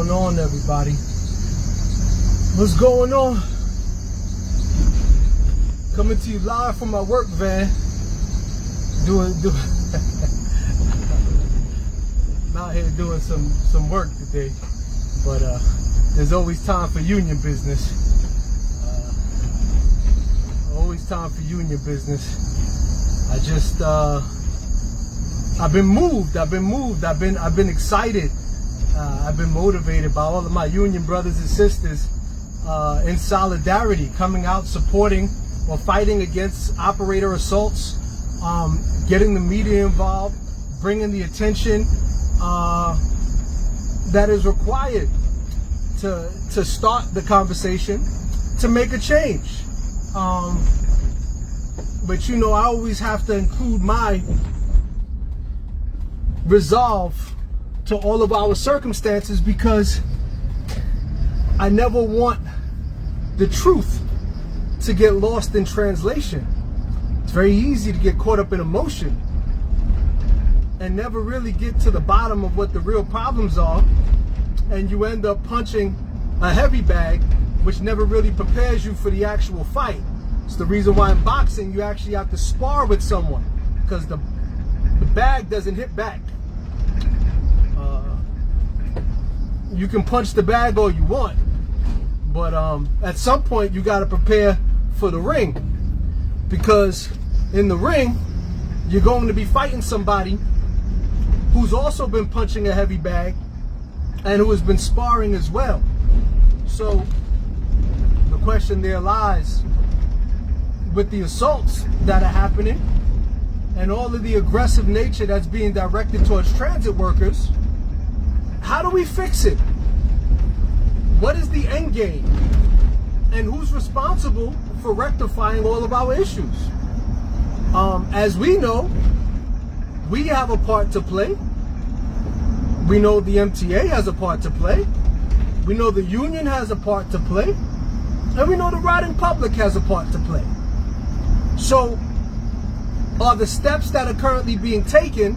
going on, everybody? What's going on? Coming to you live from my work van. I'm out here doing some work today, but there's always time for union business. Always time for union business. I've been moved. I've been excited. I've been motivated by all of my union brothers and sisters in solidarity, coming out, supporting or fighting against operator assaults, getting the media involved, bringing the attention that is required to start the conversation, to make a change. But you know, I always have to include my resolve to all of our circumstances, because I never want the truth to get lost in translation. It's very easy to get caught up in emotion and never really get to the bottom of what the real problems are, and you end up punching a heavy bag, which never really prepares you for the actual fight. It's the reason why in boxing you actually have to spar with someone, because the bag doesn't hit back. You can punch the bag all you want, but at some point you got to prepare for the ring, because in the ring you're going to be fighting somebody who's also been punching a heavy bag and who has been sparring as well. So the question there lies, with the assaults that are happening and all of the aggressive nature that's being directed towards transit workers, how do we fix it? What is the end game? And who's responsible for rectifying all of our issues? As we know, we have a part to play. We know the MTA has a part to play. We know the union has a part to play. And we know the riding public has a part to play. So, are the steps that are currently being taken,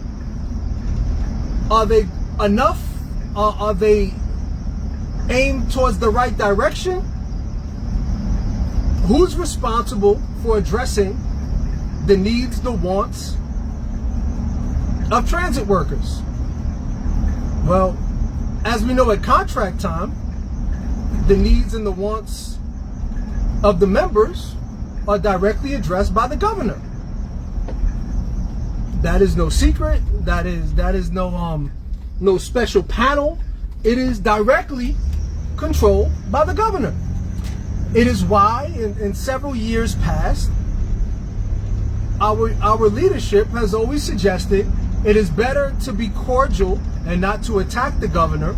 are they enough? Are they aimed towards the right direction? Who's responsible for addressing the needs, the wants of transit workers? Well, as we know, at contract time, the needs and the wants of the members are directly addressed by the governor. That is no secret. That is no special panel. It is directly controlled by the governor. It is why in several years past, our leadership has always suggested it is better to be cordial and not to attack the governor,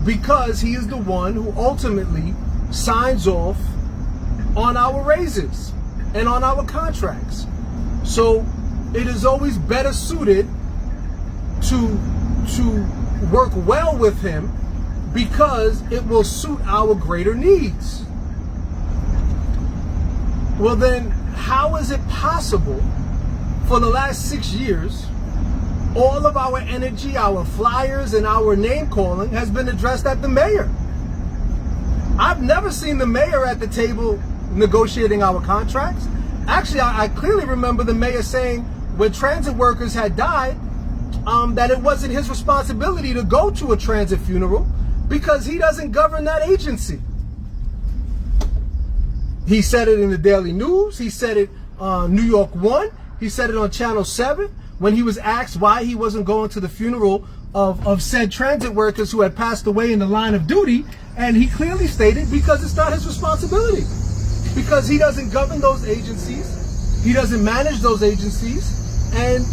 because he is the one who ultimately signs off on our raises and on our contracts. So it is always better suited to work well with him, because it will suit our greater needs. Well then, how is it possible for the last 6 years, all of our energy, our flyers, and our name calling has been addressed at the mayor? I've never seen the mayor at the table negotiating our contracts. Actually, I clearly remember the mayor saying when transit workers had died, that it wasn't his responsibility to go to a transit funeral, because he doesn't govern that agency. He said it in the Daily News. He said it on New York 1. He said it on Channel 7 when he was asked why he wasn't going to the funeral of said transit workers who had passed away in the line of duty. And he clearly stated, because it's not his responsibility, because he doesn't govern those agencies. He doesn't manage those agencies. And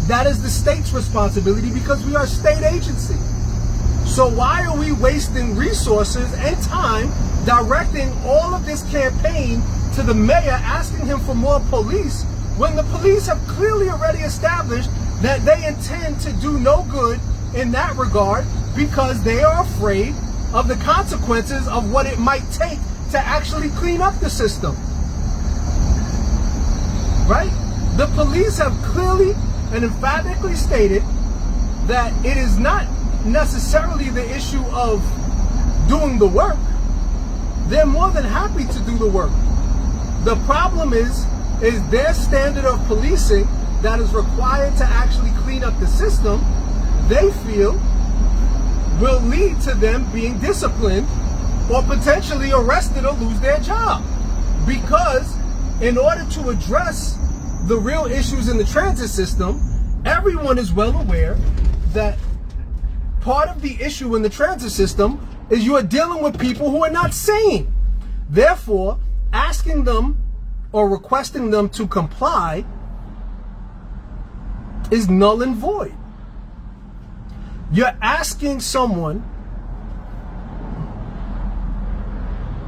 that is the state's responsibility, because we are a state agency. So why are we wasting resources and time directing all of this campaign to the mayor, asking him for more police, when the police have clearly already established that they intend to do no good in that regard, because they are afraid of the consequences of what it might take to actually clean up the system? Right? The police have clearly and emphatically stated that it is not necessarily the issue of doing the work, they're more than happy to do the work. The problem is their standard of policing that is required to actually clean up the system, they feel will lead to them being disciplined or potentially arrested or lose their job. Because in order to address the real issues in the transit system, everyone is well aware that part of the issue in the transit system is you are dealing with people who are not sane. Therefore, asking them or requesting them to comply is null and void. You're asking someone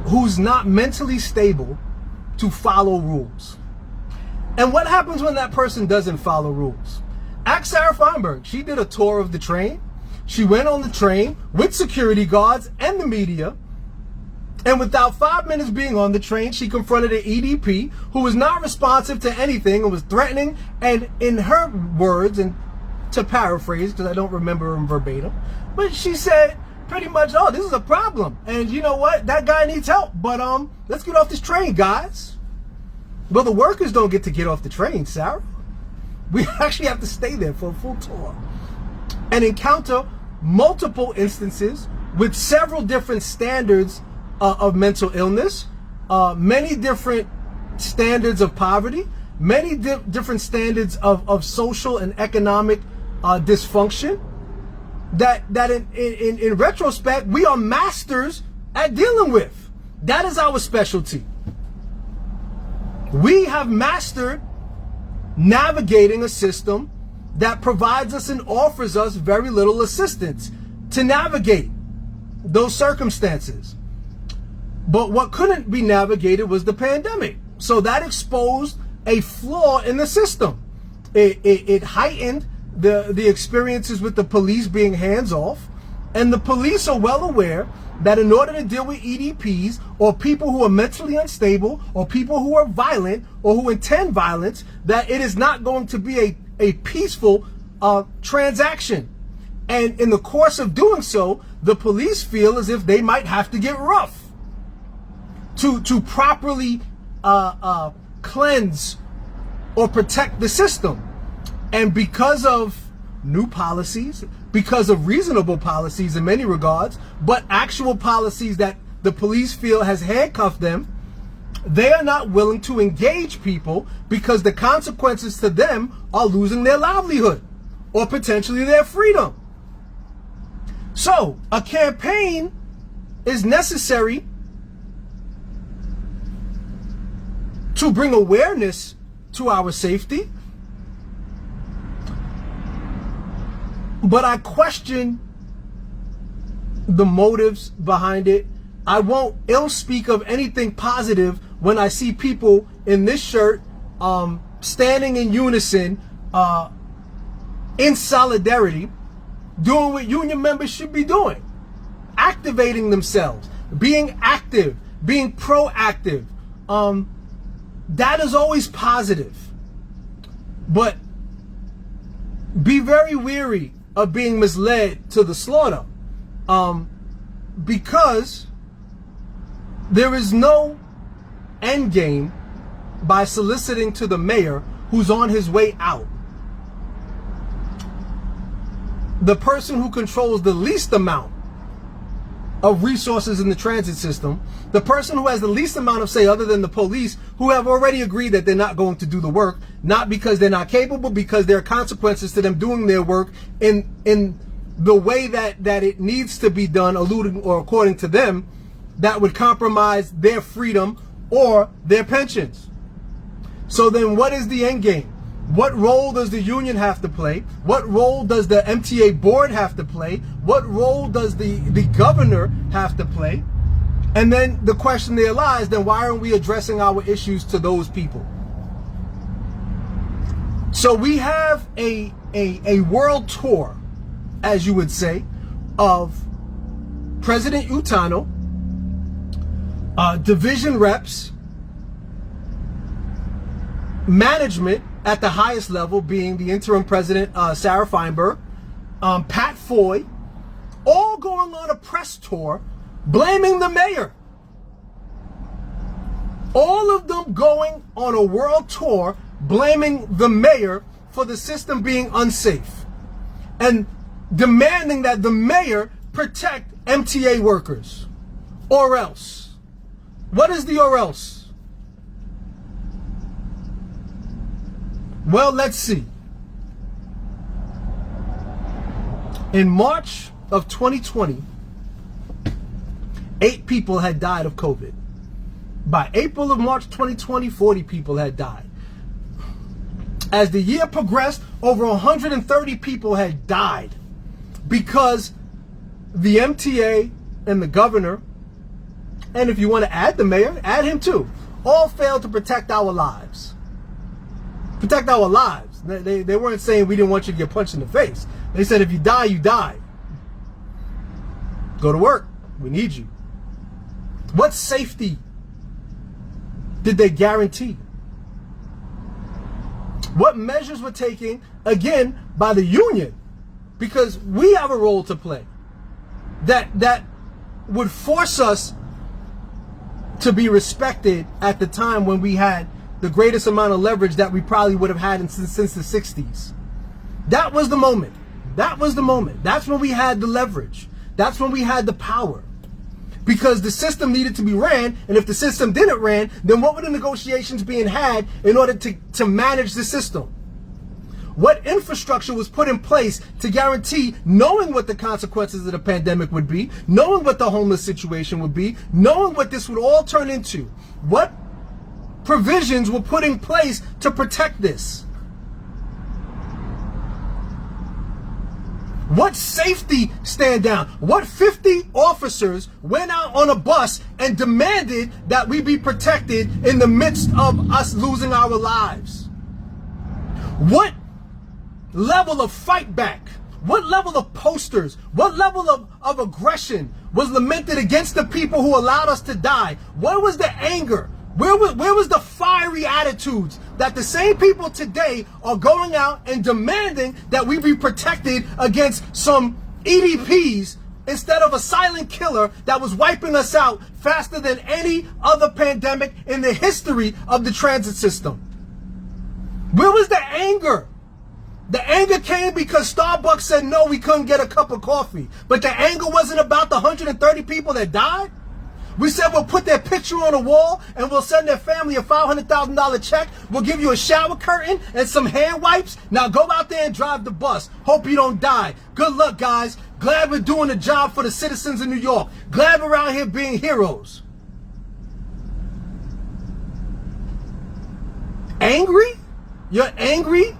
who's not mentally stable to follow rules. And what happens when that person doesn't follow rules? Ask Sarah Feinberg. She did a tour of the train. She went on the train with security guards and the media. And without 5 minutes being on the train, she confronted an EDP who was not responsive to anything and was threatening. And in her words, and to paraphrase, because I don't remember them verbatim, but she said pretty much, oh, this is a problem. And you know what? That guy needs help. But let's get off this train, guys. Well, the workers don't get to get off the train, Sarah. We actually have to stay there for a full tour and encounter multiple instances with several different standards of mental illness, many different standards of poverty, many different standards of social and economic dysfunction that in retrospect, we are masters at dealing with. That is our specialty. We have mastered navigating a system that provides us and offers us very little assistance to navigate those circumstances. But what couldn't be navigated was the pandemic. So that exposed a flaw in the system. It heightened the experiences with the police being hands off. And the police are well aware that in order to deal with EDPs or people who are mentally unstable or people who are violent or who intend violence, that it is not going to be a peaceful transaction. And in the course of doing so, the police feel as if they might have to get rough to properly cleanse or protect the system. And because of new policies, because of reasonable policies in many regards, but actual policies that the police feel has handcuffed them, they are not willing to engage people because the consequences to them are losing their livelihood or potentially their freedom. So a campaign is necessary to bring awareness to our safety. But I question the motives behind it. I won't ill speak of anything positive when I see people in this shirt standing in unison, in solidarity, doing what union members should be doing. Activating themselves, being active, being proactive. That is always positive. But be very wary of being misled to the slaughter, because there is no end game by soliciting to the mayor who's on his way out. The person who controls the least amount of resources in the transit system, the person who has the least amount of say other than the police, who have already agreed that they're not going to do the work, not because they're not capable, because there are consequences to them doing their work in the way that it needs to be done, alluding or according to them, that would compromise their freedom or their pensions. So then what is the end game? What role does the union have to play? What role does the MTA board have to play? What role does the governor have to play? And then the question there lies, then why aren't we addressing our issues to those people? So we have a world tour, as you would say, of President Utano, division reps, management at the highest level being the interim president, Sarah Feinberg, Pat Foy, all going on a press tour blaming the mayor. All of them going on a world tour blaming the mayor for the system being unsafe and demanding that the mayor protect MTA workers. Or else. What is the or else? Well, let's see. In March of 2020, 8 people had died of COVID. By April of March 2020, 40 people had died. As the year progressed, over 130 people had died because the MTA and the governor, and if you want to add the mayor, add him too, all failed to protect our lives. Protect our lives. They weren't saying we didn't want you to get punched in the face. They said if you die, you die. Go to work. We need you. What safety did they guarantee? What measures were taken, again, by the union? Because we have a role to play that would force us to be respected at the time when we had the greatest amount of leverage that we probably would have had since the 60s. That was the moment. That was the moment. That's when we had the leverage. That's when we had the power. Because the system needed to be ran, and if the system didn't ran, then what were the negotiations being had in order to manage the system? What infrastructure was put in place to guarantee, knowing what the consequences of the pandemic would be, knowing what the homeless situation would be, knowing what this would all turn into? What provisions were put in place to protect this? What safety stand down? What 50 officers went out on a bus and demanded that we be protected in the midst of us losing our lives? What level of fight back? What level of posters? What level of aggression was lamented against the people who allowed us to die? Where was the anger? Where was the fiery attitudes that the same people today are going out and demanding that we be protected against some EDPs instead of a silent killer that was wiping us out faster than any other pandemic in the history of the transit system? Where was the anger? The anger came because Starbucks said no, we couldn't get a cup of coffee. But the anger wasn't about the 130 people that died. We said we'll put their picture on a wall and we'll send their family a $500,000 check. We'll give you a shower curtain and some hand wipes. Now go out there and drive the bus. Hope you don't die. Good luck, guys. Glad we're doing a job for the citizens of New York. Glad we're out here being heroes. Angry? You're angry?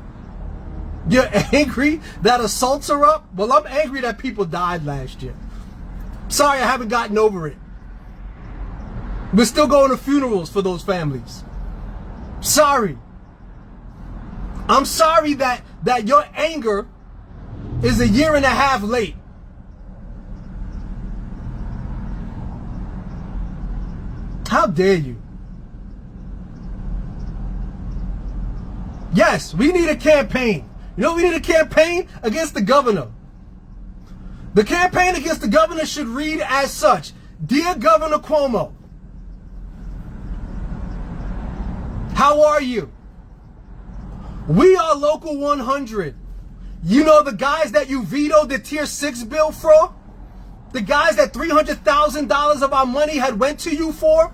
You're angry that assaults are up? Well, I'm angry that people died last year. Sorry, I haven't gotten over it. We're still going to funerals for those families. Sorry. I'm sorry that your anger is a year and a half late. How dare you? Yes, we need a campaign. You know, we need a campaign against the governor. The campaign against the governor should read as such: Dear Governor Cuomo, how are you? We are Local 100. You know the guys that you vetoed the Tier 6 bill for? The guys that $300,000 of our money had went to you for?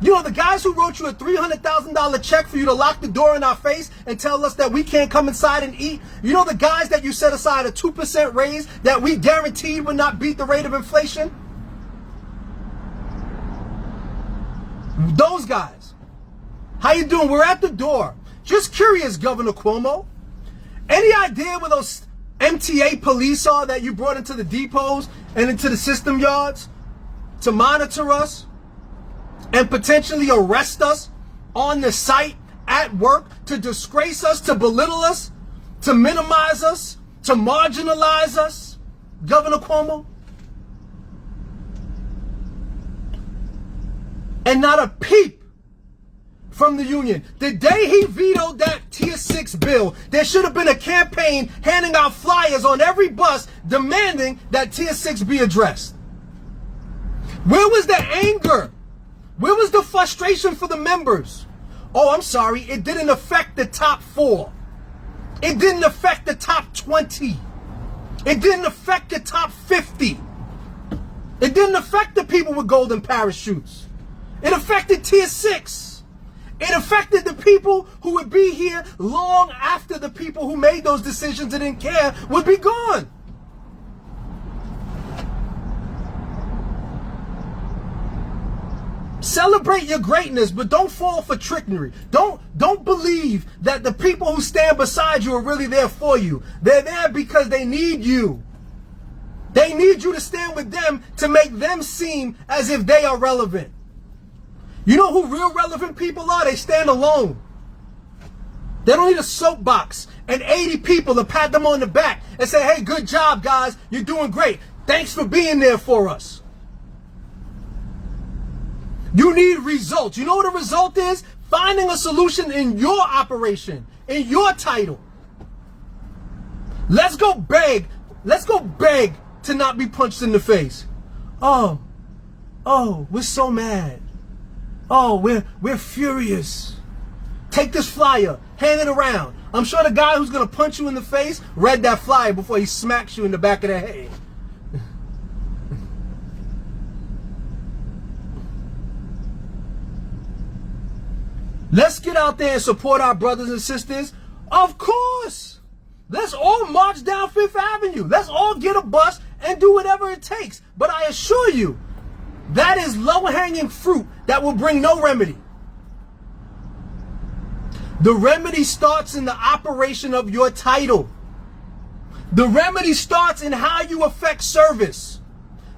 You know the guys who wrote you a $300,000 check for you to lock the door in our face and tell us that we can't come inside and eat? You know the guys that you set aside a 2% raise that we guaranteed would not beat the rate of inflation? Those guys. How you doing? We're at the door. Just curious, Governor Cuomo. Any idea where those MTA police are that you brought into the depots and into the system yards to monitor us and potentially arrest us on the site, at work, to disgrace us, to belittle us, to minimize us, to marginalize us, Governor Cuomo? And not a peep from the union. The day he vetoed that Tier 6 bill, there should have been a campaign handing out flyers on every bus demanding that Tier 6 be addressed. Where was the anger? Where was the frustration for the members? Oh, I'm sorry, it didn't affect the top 4. It didn't affect the top 20. It didn't affect the top 50. It didn't affect the people with golden parachutes. It affected tier 6. It affected the people who would be here long after the people who made those decisions and didn't care would be gone. Celebrate your greatness, but don't fall for trickery. Don't believe that the people who stand beside you are really there for you. They're there because they need you. They need you to stand with them to make them seem as if they are relevant. You know who real relevant people are? They stand alone. They don't need a soapbox and 80 people to pat them on the back and say, hey, good job, guys. You're doing great. Thanks for being there for us. You need results. You know what a result is? Finding a solution in your operation, in your title. Let's go beg. Let's go beg to not be punched in the face. Oh, we're so mad. Oh, we're furious. Take this flyer, hand it around. I'm sure the guy who's gonna punch you in the face read that flyer before he smacks you in the back of the head. Let's get out there and support our brothers and sisters. Of course. Let's all march down Fifth Avenue. Let's all get a bus and do whatever it takes. But I assure you, that is low-hanging fruit that will bring no remedy. The remedy starts in the operation of your title. The remedy starts in how you affect service.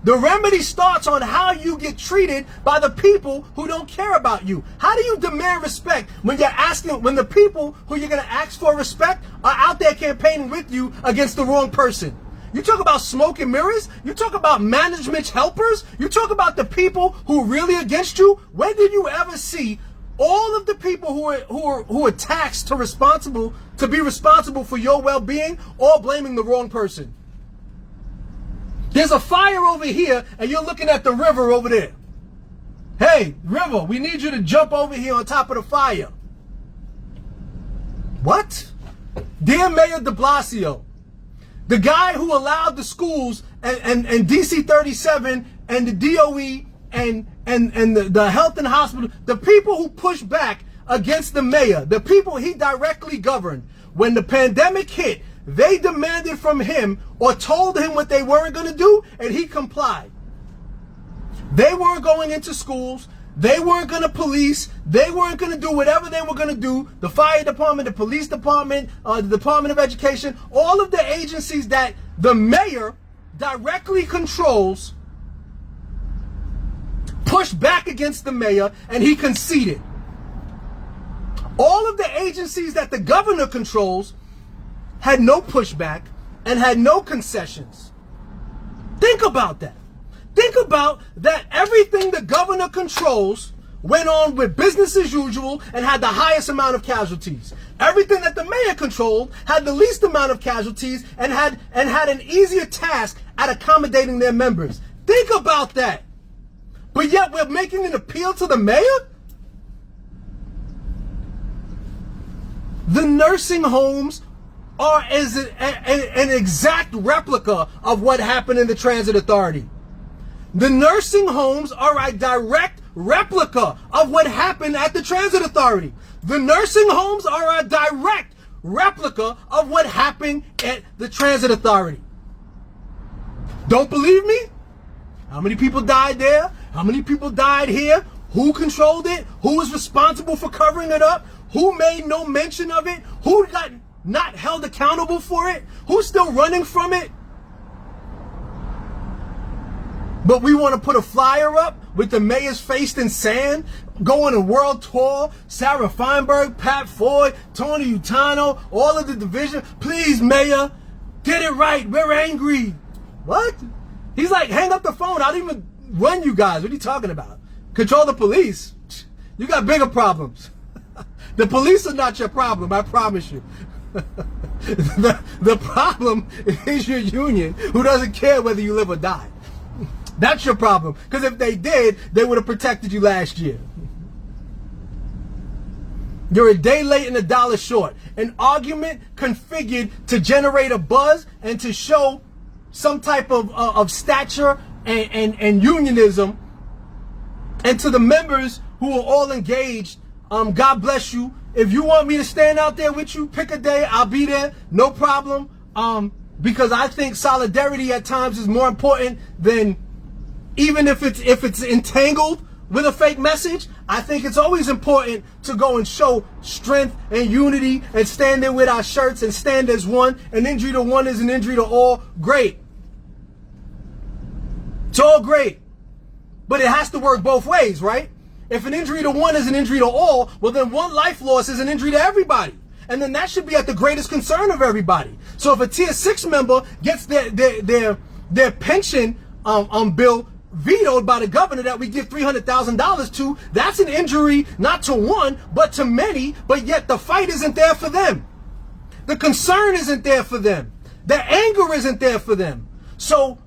The remedy starts on how you get treated by the people who don't care about you. How do you demand respect when the people who you're going to ask for respect are out there campaigning with you against the wrong person? You talk about smoke and mirrors. You talk about management helpers. You talk about the people who are really against you. When did you ever see all of the people who are taxed to be responsible for your well-being, all blaming the wrong person? There's a fire over here, and you're looking at the river over there. Hey, river, we need you to jump over here on top of the fire. What? Dear Mayor de Blasio, the guy who allowed the schools and DC 37 and the DOE and the health and hospital, the people who pushed back against the mayor, the people he directly governed, when the pandemic hit, they demanded from him or told him what they weren't going to do, and he complied. They weren't going into schools. They weren't going to police. They weren't going to do whatever they were going to do. The fire department, the police department, the Department of Education, all of the agencies that the mayor directly controls pushed back against the mayor, and he conceded. All of the agencies that the governor controls had no pushback and had no concessions. Think about that. Think about that. Everything the governor controls went on with business as usual and had the highest amount of casualties. Everything that the mayor controlled had the least amount of casualties and had an easier task at accommodating their members. Think about that. But yet we're making an appeal to the mayor? The nursing homes are an exact replica of what happened in the Transit Authority. The nursing homes are a direct replica of what happened at the Transit Authority. The nursing homes are a direct replica of what happened at the Transit Authority. Don't believe me? How many people died there? How many people died here? Who controlled it? Who was responsible for covering it up? Who made no mention of it? Who got not held accountable for it? Who's still running from it? But we want to put a flyer up with the mayor's face in sand, go on a world tour, Sarah Feinberg, Pat Ford, Tony Utano, all of the division. Please, mayor, get it right. We're angry. What? He's like, hang up the phone. I don't even run you guys. What are you talking about? Control the police. You got bigger problems. The police are not your problem, I promise you. The problem is your union, who doesn't care whether you live or die. That's your problem. Because if they did, they would have protected you last year. You're a day late and a dollar short. An argument configured to generate a buzz and to show some type of stature and unionism. And to the members who are all engaged, God bless you. If you want me to stand out there with you, pick a day. I'll be there. No problem. Because I think solidarity at times is more important than, even if it's entangled with a fake message, I think it's always important to go and show strength and unity and stand there with our shirts and stand as one. An injury to one is an injury to all. Great. It's all great. But it has to work both ways, right? If an injury to one is an injury to all, well then one life loss is an injury to everybody. And then that should be at the greatest concern of everybody. So if a tier 6 member gets their pension bill vetoed by the governor that we give $300,000 to, that's an injury not to one, but to many, but yet the fight isn't there for them. The concern isn't there for them. The anger isn't there for them. So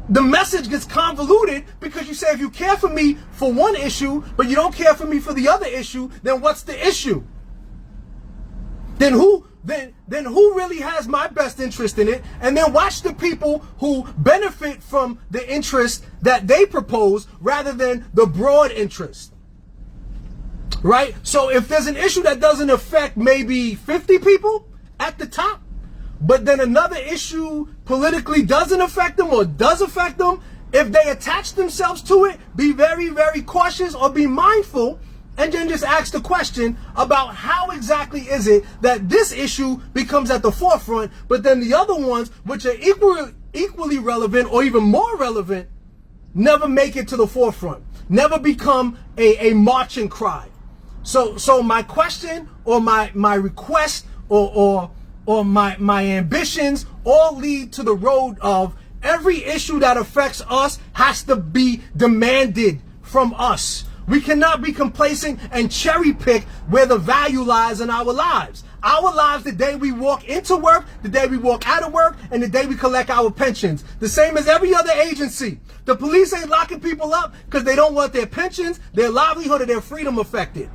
the message gets convoluted because you say, if you care for me for one issue, but you don't care for me for the other issue, then what's the issue? Then who really has my best interest in it? And then watch the people who benefit from the interest that they propose rather than the broad interest. Right? So if there's an issue that doesn't affect maybe 50 people at the top, but then another issue politically doesn't affect them or does affect them, if they attach themselves to it, be very, very cautious or be mindful. And then just ask the question about how exactly is it that this issue becomes at the forefront, but then the other ones, which are equally relevant or even more relevant, never make it to the forefront, never become a marching cry. So my question or my request or my ambitions all lead to the road of every issue that affects us has to be demanded from us. We cannot be complacent and cherry pick where the value lies in our lives. Our lives, the day we walk into work, the day we walk out of work, and the day we collect our pensions. The same as every other agency. The police ain't locking people up because they don't want their pensions, their livelihood, or their freedom affected.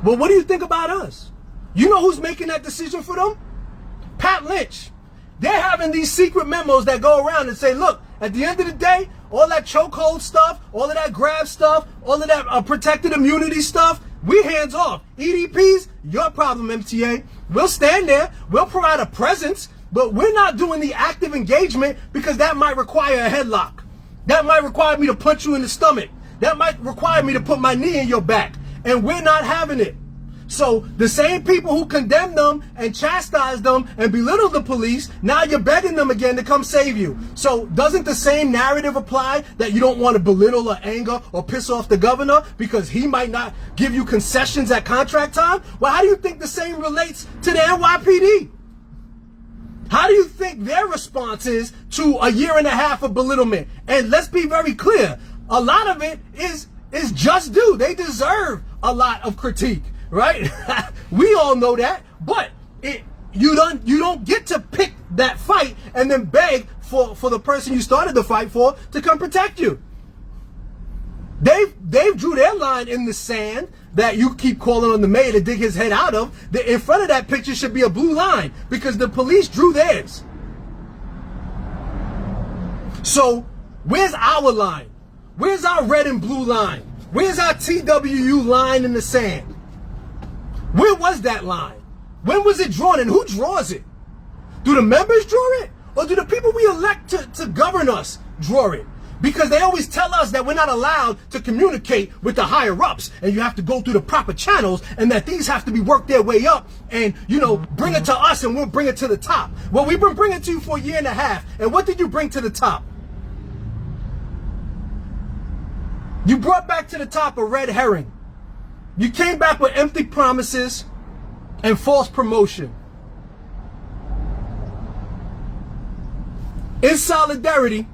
But what do you think about us? You know who's making that decision for them? Pat Lynch. They're having these secret memos that go around and say, look, at the end of the day, all that chokehold stuff, all of that grab stuff, all of that protected immunity stuff, we hands off. EDPs, your problem, MTA. We'll stand there. We'll provide a presence, but we're not doing the active engagement because that might require a headlock. That might require me to punch you in the stomach. That might require me to put my knee in your back. And we're not having it. So the same people who condemn them and chastise them and belittle the police, now you're begging them again to come save you. So doesn't the same narrative apply that you don't want to belittle or anger or piss off the governor because he might not give you concessions at contract time? Well, how do you think the same relates to the NYPD? How do you think their response is to a year and a half of belittlement? And let's be very clear, a lot of it is just due. They deserve a lot of critique. Right? We all know that, but you don't get to pick that fight and then beg for the person you started the fight for to come protect you. They've drew their line in the sand that you keep calling on the mayor to dig his head out of. In front of that picture should be a blue line because the police drew theirs. So where's our line? Where's our red and blue line? Where's our TWU line in the sand? Where was that line? When was it drawn and who draws it? Do the members draw it? Or do the people we elect to govern us draw it? Because they always tell us that we're not allowed to communicate with the higher ups and you have to go through the proper channels and that these have to be worked their way up and, bring it to us and we'll bring it to the top. Well, we've been bringing it to you for a year and a half. And what did you bring to the top? You brought back to the top a red herring. You came back with empty promises and false promotion. In solidarity,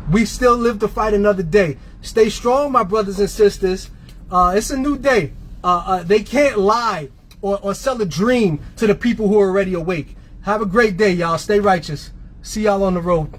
we still live to fight another day. Stay strong, my brothers and sisters. It's a new day. They can't lie or sell a dream to the people who are already awake. Have a great day, y'all. Stay righteous. See y'all on the road.